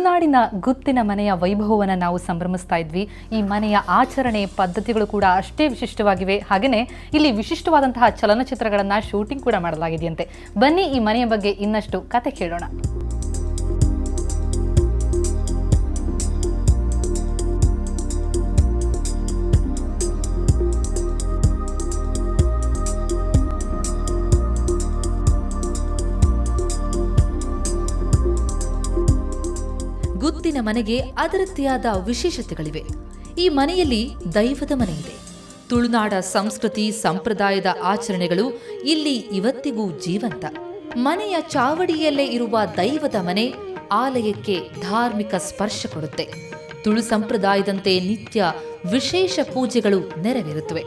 ತುಳುನಾಡಿನ ಗುತ್ತಿನ ಮನೆಯ ವೈಭವವನ್ನು ನಾವು ಸಂಭ್ರಮಿಸ್ತಾ ಇದ್ವಿ. ಈ ಮನೆಯ ಆಚರಣೆ ಪದ್ಧತಿಗಳು ಕೂಡ ಅಷ್ಟೇ ವಿಶಿಷ್ಟವಾಗಿವೆ. ಹಾಗೆಯೇ ಇಲ್ಲಿ ವಿಶಿಷ್ಟವಾದಂತಹ ಚಲನಚಿತ್ರಗಳನ್ನು ಶೂಟಿಂಗ್ ಕೂಡ ಮಾಡಲಾಗಿದೆಯಂತೆ. ಬನ್ನಿ ಈ ಮನೆಯ ಬಗ್ಗೆ ಇನ್ನಷ್ಟು ಕತೆ ಕೇಳೋಣ. ಗುತ್ತಿನ ಮನೆಗೆ ಅದರದ್ದೇ ಆದ ವಿಶೇಷತೆಗಳಿವೆ. ಈ ಮನೆಯಲ್ಲಿ ದೈವದ ಮನೆ ಇದೆ. ತುಳುನಾಡ ಸಂಸ್ಕೃತಿ ಸಂಪ್ರದಾಯದ ಆಚರಣೆಗಳು ಇಲ್ಲಿ ಇವತ್ತಿಗೂ ಜೀವಂತ. ಮನೆಯ ಚಾವಡಿಯಲ್ಲೇ ಇರುವ ದೈವದ ಮನೆ ಆಲಯಕ್ಕೆ ಧಾರ್ಮಿಕ ಸ್ಪರ್ಶ ಕೊಡುತ್ತೆ. ತುಳು ಸಂಪ್ರದಾಯದಂತೆ ನಿತ್ಯ ವಿಶೇಷ ಪೂಜೆಗಳು ನೆರವೇರುತ್ತವೆ.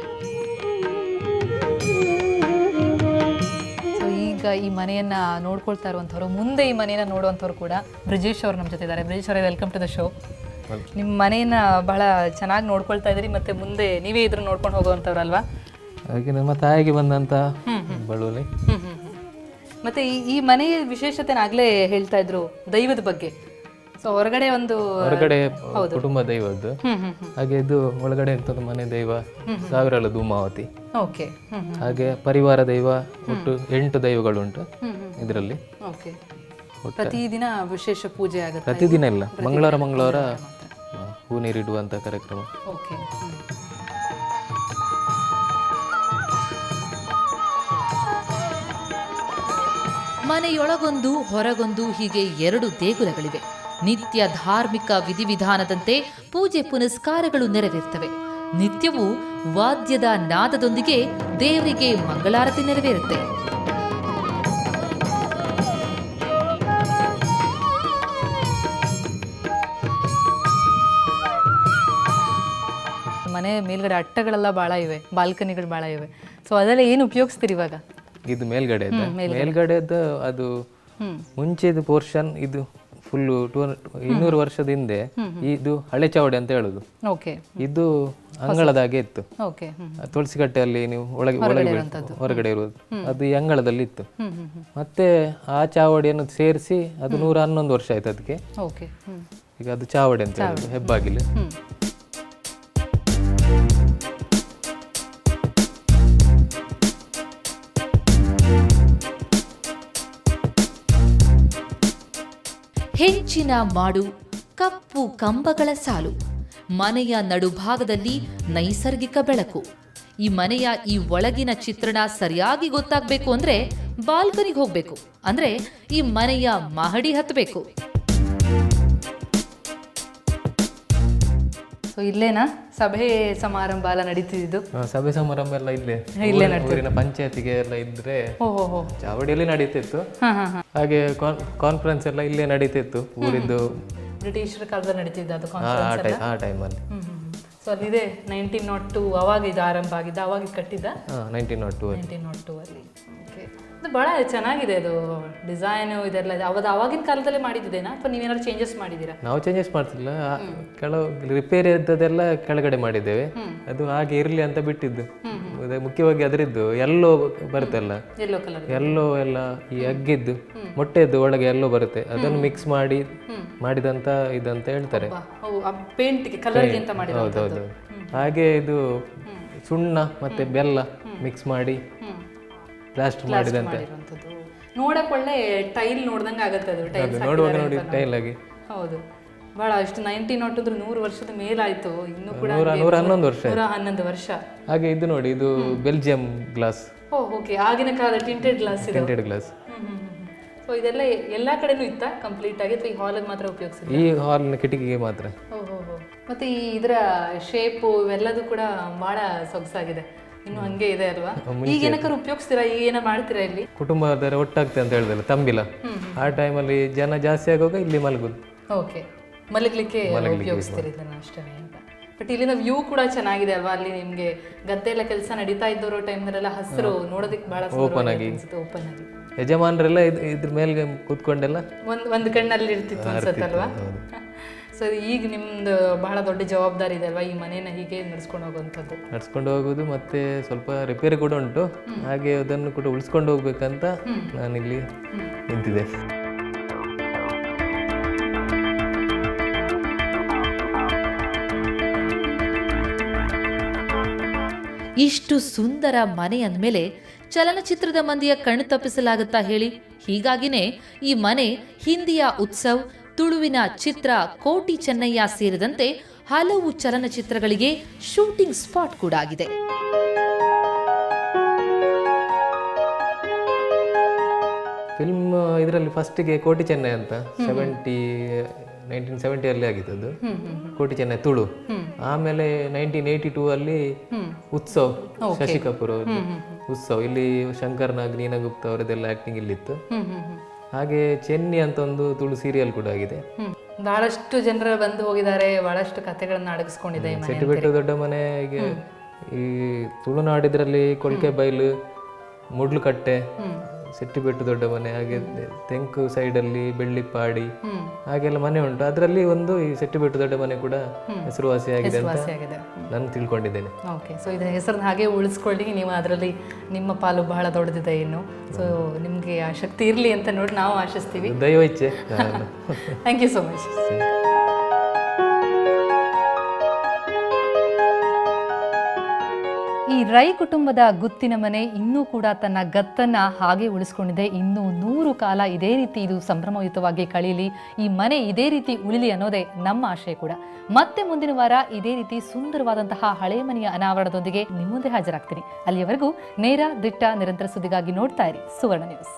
ಈ ಮನೆಯನ್ನ ನೋಡ್ಕೊಳ್ತಾ ಇರುವಂಥವ್ರು, ಮುಂದೆ ಈ ಮನೆಯನ್ನ ನೋಡುವಂಥವ್ರು ಕೂಡ ಬ್ರಿಜೇಶ್ ಅವರು ನಮ್ಮ ಜೊತೆ ಇದ್ದಾರೆ. ಬ್ರಿಜೇಶ್ ಅವರೇ, ವೆಲ್ಕಮ್ ಟು ದ ಶೋ. ನಿಮ್ಮ ಮನೆಯನ್ನ ಬಹಳ ಚೆನ್ನಾಗಿ ನೋಡ್ಕೊಳ್ತಾ ಇದ್ದೀರಿ, ಮತ್ತೆ ಮುಂದೆ ನೀವೇ ಇದ್ರ ನೋಡ್ಕೊಂಡು ಹೋಗುವಂಥವ್ರಲ್ವಾ? ಹಾಗೆ ನಮ್ಮ ತಾಯಿಗೆ ಬಂದಂತ ಬಳುವಳಿ. ಮತ್ತೆ ಈ ಮನೆಯ ವಿಶೇಷತೆ ಆಗ್ಲೇ ಹೇಳ್ತಾ ಇದ್ರು ದೈವದ ಬಗ್ಗೆ. ಸೊ ಹೊರಗಡೆ ಕುಟುಂಬ ದೈವದ್ದು, ಹಾಗೆ ಇದು ಒಳಗಡೆ ಇರ್ತದೆ ಮನೆ ದೈವ ಸಾವಿರಾಳು ಧೂಮಾವತಿ. ಓಕೆ. ಹಾಗೆ ಪರಿವಾರ ದೈವ, ಒಟ್ಟು 8 ದೈವಗಳುಂಟು ಇದರಲ್ಲಿ. ಓಕೆ. ಪ್ರತಿದಿನ ವಿಶೇಷ ಪೂಜೆ ಆಗುತ್ತೆ? ಪ್ರತಿದಿನ ಇಲ್ಲ, ಮಂಗಳವಾರ ಹೂ ನೀರಿಡುವಂತ ಕಾರ್ಯಕ್ರಮ. ಓಕೆ. ಮನೆಯೊಳಗೊಂದು ಹೊರಗೊಂದು ಹೀಗೆ 2 ದೇಗುಲಗಳಿವೆ. ನಿತ್ಯ ಧಾರ್ಮಿಕ ವಿಧಿವಿಧಾನದಂತೆ ಪೂಜೆ ಪುನಸ್ಕಾರಗಳು ನೆರವೇರ್ತವೆ. ನಿತ್ಯವೂ ವಾದ್ಯದ ನಾದದೊಂದಿಗೆ ದೇವರಿಗೆ ಮಂಗಳಾರತಿ ನೆರವೇರುತ್ತೆ. ಮನೆ ಮೇಲ್ಗಡೆ ಅಟ್ಟಗಳೆಲ್ಲ ಭಾಳ ಇವೆ, ಬಾಲ್ಕನಿಗಳು ಭಾಳ ಇವೆ. ಸೊ ಅದೆಲ್ಲ ಏನು ಉಪಯೋಗಿಸ್ತೀರಿ ಇವಾಗ? ಇದು ಮೇಲ್ಗಡೆದ್ದು ಅದು ಮುಂಚೆದು ಪೋರ್ಷನ್. ಇದು ಫುಲ್ 200 ವರ್ಷದ ಹಿಂದೆ ಇದು ಹಳೆ ಚಾವಡಿ ಅಂತ ಹೇಳುದು. ಇದು ಅಂಗಳದಾಗೆ ಇತ್ತು. ತುಳಸಿ ಕಟ್ಟೆಯಲ್ಲಿ ನೀವು ಹೊರಗಡೆ ಇರುವುದು ಅದು ಈ ಅಂಗಳದಲ್ಲಿ ಇತ್ತು. ಮತ್ತೆ ಆ ಚಾವಡಿಯನ್ನು ಸೇರಿಸಿ ಅದು 111 ವರ್ಷ ಆಯ್ತು ಅದಕ್ಕೆ. ಈಗ ಅದು ಚಾವಡಿ ಅಂತ ಹೇಳುದು, ಹೆಬ್ಬಾಗಿಲು. ಹೆಂಚಿನ ಮಾಡು, ಕಪ್ಪು ಕಂಬಗಳ ಸಾಲು, ಮನೆಯ ನಡುಭಾಗದಲ್ಲಿ ನೈಸರ್ಗಿಕ ಬೆಳಕು. ಈ ಮನೆಯ ಈ ಒಳಗಿನ ಚಿತ್ರಣ ಸರಿಯಾಗಿ ಗೊತ್ತಾಗಬೇಕು ಅಂದ್ರೆ ಬಾಲ್ಕನಿಗೆ ಹೋಗ್ಬೇಕು, ಅಂದ್ರೆ ಈ ಮನೆಯ ಮಹಡಿ ಹತ್ತಬೇಕು. ಸೊ ಇಲ್ಲೇನಾ ಸಭೆ ಸಮಾರಂಭ ಎಲ್ಲ ನಡೀತಿದ್ದು? ಸಭೆ ಸಮಾರಂಭ ಎಲ್ಲ ಇಲ್ಲೇ ಊರಿನ ಪಂಚಾಯತಿಗೆ ಎಲ್ಲ ಇದ್ರೆ ಚಾವಡಿಯಲ್ಲಿ ನಡೀತಿತ್ತು. ಹಾಗೆ ಕಾನ್ಫರೆನ್ಸ್ ಎಲ್ಲ ಇಲ್ಲೇ ನಡೀತಿತ್ತು. ಊರಿದ್ದು ಬ್ರಿಟಿಷರ ಕಾಲದಲ್ಲಿ ನಡೀತಿದ್ದ ಅದು ಆ ಟೈಮಲ್ಲಿ. ಸೊ ಅಲ್ಲಿದೆ 1902 ಅವಾಗ ಇದು ಆರಂಭ ಆಗಿದ್ದ, ಅವಾಗ ಕಟ್ಟಿದ್ದ 1902 ಅಲ್ಲಿ. ಓಕೆ. ಅದು ಭಾಳ ಚೆನ್ನಾಗಿದೆ, ಅದು ಡಿಸೈನ್ ಇದೆಲ್ಲ. ಅವಾಗಿನ ಕಾಲದಲ್ಲೇ ಮಾಡಿದ್ದೇನಾ ಅಥವಾ ನೀವೇನಾದ್ರು ಚೇಂಜಸ್ ಮಾಡಿದ್ದೀರಾ? ನಾವು ಚೇಂಜಸ್ ಮಾಡ್ತಿಲ್ಲ, ಕೆಲವು ರಿಪೇರಿ ಇದ್ದದೆಲ್ಲ ಕೆಳಗಡೆ ಮಾಡಿದ್ದೇವೆ. ಅದು ಹಾಗೆ ಇರ್ಲಿ ಅಂತ ಬಿಟ್ಟಿದ್ದು. ಮುಖ್ಯವಾಗಿ ಅದರಿದ್ದು ಎಲ್ಲೋ ಬರುತ್ತಲ್ಲ, ಎಲ್ಲೋ ಎಲ್ಲ ಈ ಅಗ್ಗಿದ್ದು ಮೊಟ್ಟೆದ್ದು ಒಳಗೆ ಎಲ್ಲೋ ಬರುತ್ತೆ, ಅದನ್ನು ಮಿಕ್ಸ್ ಮಾಡಿದಂತ ಇದಂತ ಹೇಳ್ತಾರೆ. ಹೌದೌದು. ಹಾಗೆ ಇದು ಸುಣ್ಣ ಮತ್ತೆ ಬೆಲ್ಲ ಮಿಕ್ಸ್ ಮಾಡಿ ಪ್ಲಾಸ್ಟರ್ ಮಾಡಿದಂತೆ. ನೋಡಕ್ ಒಳ್ಳೆ ಟೈಲ್ ನೋಡ್ದಂಗೆ ಆಗುತ್ತೆ ಅದು. ನೋಡುವಾಗ ನೋಡಿ ಟೈಲ್ ಆಗಿ. ಹೌದು, ಬಹಳ ಅಷ್ಟು 1902 100 ವರ್ಷದ ಮೇಲಾಯ್ತು. ಇನ್ನು ಕೂಡ 111 ವರ್ಷ. ಹಾಗೆ ಇದು ನೋಡಿ, ಇದು ಬೆಲ್ಜಿಯಂ ಗ್ಲಾಸ್. ಓಕೆ. ಆಗಿನ ಕಾಲದ ಟಿಂಟೆಡ್ ಗ್ಲಾಸ್. ಸೊ ಇದೆಲ್ಲ ಎಲ್ಲಾ ಕಡೆನೂ ಇತ್ತಾ ಕಂಪ್ಲೀಟ್ ಆಗಿ, ಅಥವಾ ಈ ಹಾಲ್ ಮಾತ್ರ ಉಪಯೋಗಿಸಿದ್ರಾ? ಈ ಹಾಲ್ ಕಿಟಕಿಗೆ ಮಾತ್ರ. ಮತ್ತೆ ಈ ಇದರ ಶೇಪು ಇವೆಲ್ಲದೂ ಕೂಡ ಬಹಳ ಸೊಗಸಾಗಿದೆ, ಇನ್ನು ಹಂಗೆ ಇದೆ ಅಲ್ವಾ? ಈಗ ಏನಕ್ಕಾರು ಉಪಯೋಗಿಸ್ತೀರಾ? ಈಗ ಏನ ಮಾಡ್ತೀರಾ ಇಲ್ಲಿ? ಕುಟುಂಬದರ ಒಟ್ಟಾಗ್ತದೆ ಅಂತ ಹೇಳಿದಲ್ಲ, ತಂಬಿಲ. ಆ ಟೈಮಲ್ಲಿ ಜನ ಜಾಸ್ತಿ ಆಗುವಾಗ ಇಲ್ಲಿ ಮಲಗುದು. ಓಕೆ, ಮಲಗಲಿಕ್ಕೆ ಉಪಯೋಗಿಸ್ತೀರಿ ಇದನ್ನ ಅಷ್ಟೇ ಅಂತ. ಬಟ್ ಇಲ್ಲಿನ ವ್ಯೂ ಕೂಡ ಚೆನ್ನಾಗಿದೆ ಅಲ್ವಾ? ಅಲ್ಲಿ ನಿಮ್ಗೆ ಗದ್ದೆ ಎಲ್ಲ ಕೆಲಸ ನಡೀತಾ ಇದ್ದರೋ ಟೈಮ್ನಲ್ಲೆಲ್ಲ ಹಸಿರು ನೋಡೋದಕ್ಕೆ ಬಹಳ ಓಪನ್ ಆಗಿ. ಯಜಮಾನರೆಲ್ಲ ಇದ್ರ ಮೇಲೆ ಕೂತ್ಕೊಂಡೆಲ್ಲ ಒಂದು ಕಣ್ಣಲ್ಲಿ ಇರ್ತಿತ್ತು ಅನ್ಸತ್ತಲ್ವಾ? ಸೊ ಈಗ ನಿಮ್ದು ಬಹಳ ದೊಡ್ಡ ಜವಾಬ್ದಾರಿ ಇದೆ ಅಲ್ವಾ, ಈ ಮನೇನ ಹೀಗೆ ನಡ್ಸ್ಕೊಂಡು ಹೋಗೋದು, ಮತ್ತೆ ಸ್ವಲ್ಪ ರಿಪೇರಿ ಕೂಡ ಉಂಟು. ಹಾಗೆ ಅದನ್ನು ಕೂಡ ಉಳಿಸ್ಕೊಂಡು ಹೋಗ್ಬೇಕಂತ ನಾನಿಲ್ಲಿ ನಿಂತಿದೆ. ಇಷ್ಟು ಸುಂದರ ಮನೆ ಅಂದಮೇಲೆ ಚಲನಚಿತ್ರದ ಮಂದಿಯ ಕಣ್ಣು ತಪ್ಪಿಸಲಾಗುತ್ತಾ ಹೇಳಿ? ಹೀಗಾಗಿನೇ ಈ ಮನೆ ಹಿಂದಿಯ ಉತ್ಸವ್, ತುಳುವಿನ ಚಿತ್ರ ಕೋಟಿ ಚೆನ್ನಯ್ಯ ಸೇರಿದಂತೆ ಹಲವು ಚಲನಚಿತ್ರಗಳಿಗೆ ಶೂಟಿಂಗ್ ಸ್ಪಾಟ್ ಕೂಡ ಆಗಿದೆ. ಫಿಲ್ಮ್ ಇದರಲ್ಲಿ ಫಸ್ಟಿಗೆ ಕೋಟಿ ಚೆನ್ನೈ ಅಂತ 1970 ಆಗಿದ್ದದು, ಕೋಟಿ ಚೆನ್ನೈ ತುಳು. ಆಮೇಲೆ 1982 ಅಲ್ಲಿ ಉತ್ಸವ್, ಶಶಿ ಕಪೂರ್ ಅವರು ಉತ್ಸವ್, ಇಲ್ಲಿ ಶಂಕರ್ ನಾಗ್, ನೀನಾ ಗುಪ್ತಾ ಅವರದೆಲ್ಲ ಆಕ್ಟಿಂಗ್ ಇಲ್ಲಿತ್ತು. ಹಾಗೆ ಚೆನ್ನಿ ಅಂತ ಒಂದು ತುಳು ಸೀರಿಯಲ್ ಕೂಡ ಆಗಿದೆ. ಬಹಳಷ್ಟು ಜನರು ಬಂದು ಹೋಗಿದ್ದಾರೆ, ಬಹಳಷ್ಟು ಕಥೆಗಳನ್ನ ಅಡಗಿಸ್ಕೊಂಡಿದೆ. ಸೆಟ್ಟಿಬೆಟ್ಟು ದೊಡ್ಡ ಮನೆಗೆ ಈ ತುಳುನಾಡಿದ್ರಲ್ಲಿ ಕೊಳ್ಕೆ ಬೈಲು, ಮುಡ್ಲುಕಟ್ಟೆ, ಸೆಟ್ಟಿಬೆಟ್ಟು ದೊಡ್ಡ ಮನೆ, ಹಾಗೆ ತೆಂಕು ಸೈಡಲ್ಲಿ ಬೆಳ್ಳಿಪ್ಪಾಡಿ ಹಾಗೆಲ್ಲ ಮನೆ ಉಂಟು. ಅದರಲ್ಲಿ ಒಂದು ಈ ಸೆಟ್ಟಿಬೆಟ್ಟು ದೊಡ್ಡ ಮನೆ ಕೂಡ ಹೆಸರುವಾಸಿಯಾಗಿದೆ ಅಂತ ನಾನು ತಿಳ್ಕೊಂಡಿದ್ದೇನೆ. ಓಕೆ, ಸೊ ಇದರ ಹೆಸರನ್ನ ಹಾಗೆ ಉಳಿಸ್ಕೊಳ್ಳಿ. ನೀವು ಅದರಲ್ಲಿ ನಿಮ್ಮ ಪಾಲು ಬಹಳ ದೊಡ್ಡದಿದೆ ಇನ್ನು. ಸೊ ನಿಮಗೆ ಆ ಶಕ್ತಿ ಇರಲಿ ಅಂತ ನೋಡಿ ನಾವು ಆಶಿಸ್ತೀವಿ. ದೈವ ಇಚ್ಛೆ. Thank you so much. ಈ ರೈ ಕುಟುಂಬದ ಗುತ್ತಿನ ಮನೆ ಇನ್ನೂ ಕೂಡ ತನ್ನ ಗತ್ತನ್ನು ಹಾಗೆ ಉಳಿಸ್ಕೊಂಡಿದೆ. ಇನ್ನೂ 100 ಕಾಲ ಇದೇ ರೀತಿ ಇದು ಸಂಭ್ರಮಯುತವಾಗಿ ಕಳೀಲಿ, ಈ ಮನೆ ಇದೇ ರೀತಿ ಉಳಿಲಿ ಅನ್ನೋದೇ ನಮ್ಮ ಆಶಯ ಕೂಡ. ಮತ್ತೆ ಮುಂದಿನ ವಾರ ಇದೇ ರೀತಿ ಸುಂದರವಾದಂತಹ ಹಳೆ ಮನೆಯ ಅನಾವರಣದೊಂದಿಗೆ ನಿಮ್ಮ ಮುಂದೆ ಹಾಜರಾಗ್ತೀನಿ. ಅಲ್ಲಿಯವರೆಗೂ ನೇರ, ದಿಟ್ಟ, ನಿರಂತರ ಸುದ್ದಿಗಾಗಿ ನೋಡ್ತಾ ಇರಿ ಸುವರ್ಣ ನ್ಯೂಸ್.